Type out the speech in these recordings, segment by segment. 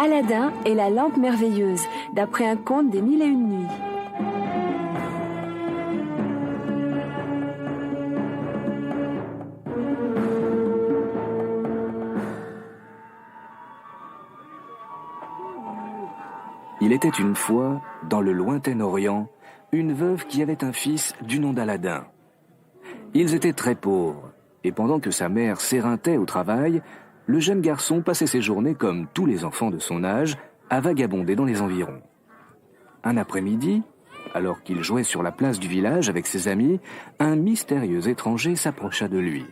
Aladin et la lampe merveilleuse, d'après un conte des Mille et une nuits. Il était une fois, dans le lointain Orient, une veuve qui avait un fils du nom d'Aladin. Ils étaient très pauvres, et pendant que sa mère s'éreintait au travail, le jeune garçon passait ses journées, comme tous les enfants de son âge, à vagabonder dans les environs. Un après-midi, alors qu'il jouait sur la place du village avec ses amis, un mystérieux étranger s'approcha de lui.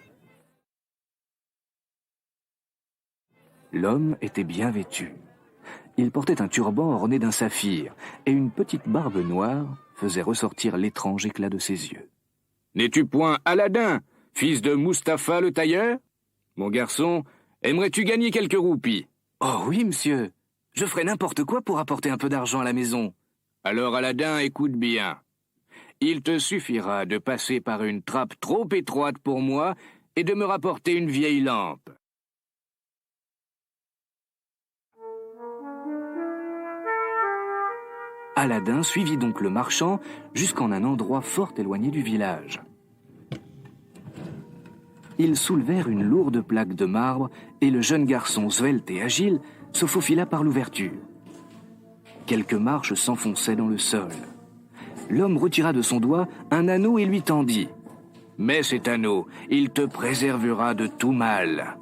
L'homme était bien vêtu. Il portait un turban orné d'un saphir, et une petite barbe noire faisait ressortir l'étrange éclat de ses yeux. « N'es-tu point Aladin, fils de Mustapha le tailleur? Mon garçon, aimerais-tu gagner quelques roupies? »« Oh oui, monsieur. Je ferai n'importe quoi pour apporter un peu d'argent à la maison. » »« Alors, Aladin, écoute bien. Il te suffira de passer par une trappe trop étroite pour moi et de me rapporter une vieille lampe. » Aladin suivit donc le marchand jusqu'en un endroit fort éloigné du village. Ils soulevèrent une lourde plaque de marbre et le jeune garçon, svelte et agile, se faufila par l'ouverture. Quelques marches s'enfonçaient dans le sol. L'homme retira de son doigt un anneau et lui tendit. « Mets cet anneau, il te préservera de tout mal. »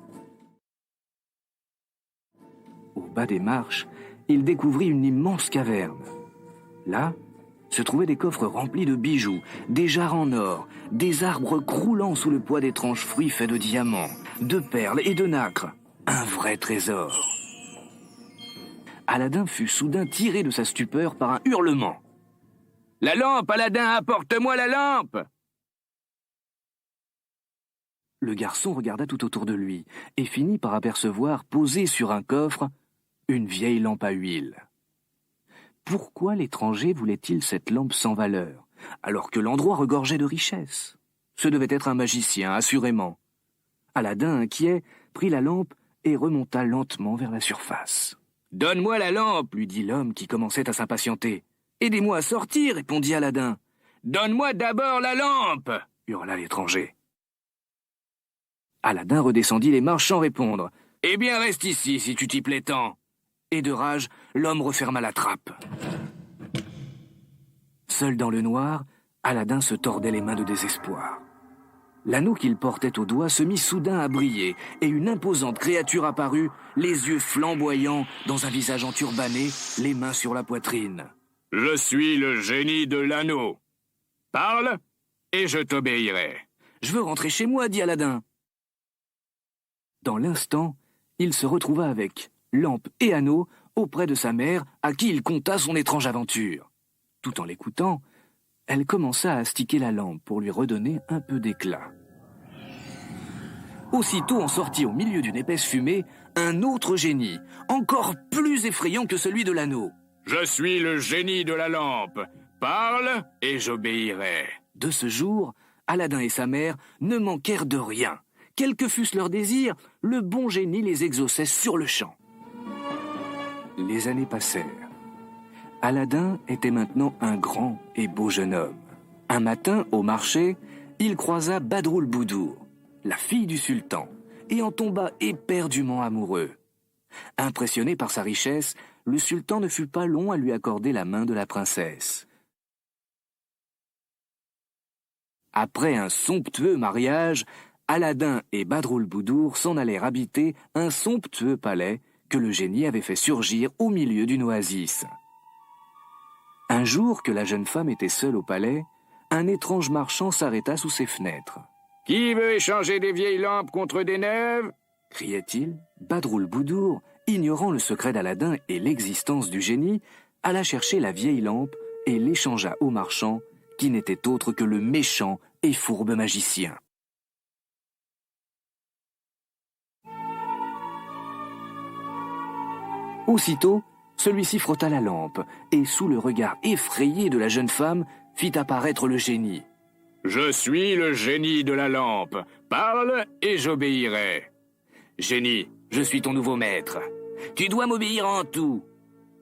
Au bas des marches, il découvrit une immense caverne. Là, se trouvaient des coffres remplis de bijoux, des jarres en or, des arbres croulant sous le poids d'étranges fruits faits de diamants, de perles et de nacre. Un vrai trésor. Aladin fut soudain tiré de sa stupeur par un hurlement. « La lampe, Aladin, apporte-moi la lampe !» Le garçon regarda tout autour de lui et finit par apercevoir, posée sur un coffre, une vieille lampe à huile. Pourquoi l'étranger voulait-il cette lampe sans valeur, alors que l'endroit regorgeait de richesses? Ce devait être un magicien, assurément. Aladin, inquiet, prit la lampe et remonta lentement vers la surface. « Donne-moi la lampe !» lui dit l'homme qui commençait à s'impatienter. « Aidez-moi à sortir !» répondit Aladin. « Donne-moi d'abord la lampe !» hurla l'étranger. Aladin redescendit les marches sans répondre. « Eh bien, reste ici si tu t'y plais tant !» Et de rage, l'homme referma la trappe. Seul dans le noir, Aladin se tordait les mains de désespoir. L'anneau qu'il portait au doigt se mit soudain à briller, et une imposante créature apparut, les yeux flamboyants, dans un visage enturbané, les mains sur la poitrine. « Je suis le génie de l'anneau. Parle, et je t'obéirai. »« Je veux rentrer chez moi, dit Aladin. » Dans l'instant, il se retrouva avec lampe et anneau auprès de sa mère, à qui il conta son étrange aventure. Tout en l'écoutant, elle commença à astiquer la lampe pour lui redonner un peu d'éclat. Aussitôt en sortit au milieu d'une épaisse fumée un autre génie, encore plus effrayant que celui de l'anneau. « Je suis le génie de la lampe. Parle et j'obéirai. » De ce jour, Aladin et sa mère ne manquèrent de rien. Quels que fussent leurs désirs, le bon génie les exauçait sur le champ. Les années passèrent. Aladin était maintenant un grand et beau jeune homme. Un matin, au marché, il croisa Badroulboudour, la fille du sultan, et en tomba éperdument amoureux. Impressionné par sa richesse, le sultan ne fut pas long à lui accorder la main de la princesse. Après un somptueux mariage, Aladin et Badroulboudour s'en allèrent habiter un somptueux palais que le génie avait fait surgir au milieu d'une oasis. Un jour que la jeune femme était seule au palais, un étrange marchand s'arrêta sous ses fenêtres. « Qui veut échanger des vieilles lampes contre des neuves ?» criait-il. Badroulboudour, ignorant le secret d'Aladin et l'existence du génie, alla chercher la vieille lampe et l'échangea au marchand, qui n'était autre que le méchant et fourbe magicien. Aussitôt, celui-ci frotta la lampe et, sous le regard effrayé de la jeune femme, fit apparaître le génie. « Je suis le génie de la lampe. Parle et j'obéirai. »« Génie, je suis ton nouveau maître. Tu dois m'obéir en tout. »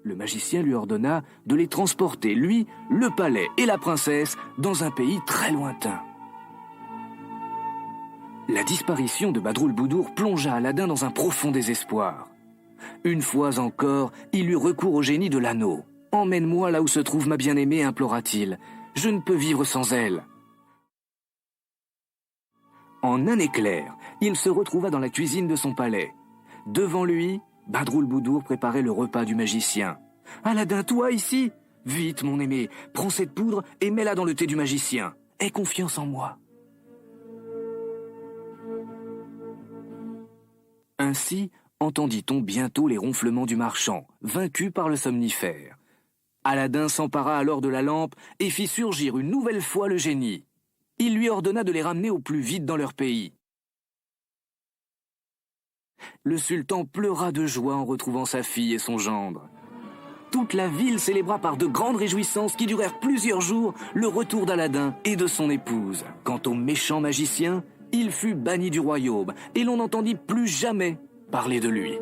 Le magicien lui ordonna de les transporter, lui, le palais et la princesse, dans un pays très lointain. La disparition de Badroulboudour plongea Aladin dans un profond désespoir. Une fois encore, il eut recours au génie de l'anneau. « Emmène-moi là où se trouve ma bien-aimée, implora-t-il. Je ne peux vivre sans elle. » En un éclair, il se retrouva dans la cuisine de son palais. Devant lui, Badroulboudour préparait le repas du magicien. « Aladin, toi ici? Vite, mon aimé, prends cette poudre et mets-la dans le thé du magicien. Aie confiance en moi. » Ainsi entendit-on bientôt les ronflements du marchand, vaincu par le somnifère. Aladin s'empara alors de la lampe et fit surgir une nouvelle fois le génie. Il lui ordonna de les ramener au plus vite dans leur pays. Le sultan pleura de joie en retrouvant sa fille et son gendre. Toute la ville célébra par de grandes réjouissances qui durèrent plusieurs jours le retour d'Aladin et de son épouse. Quant au méchant magicien, il fut banni du royaume et l'on n'entendit plus jamais parler de lui.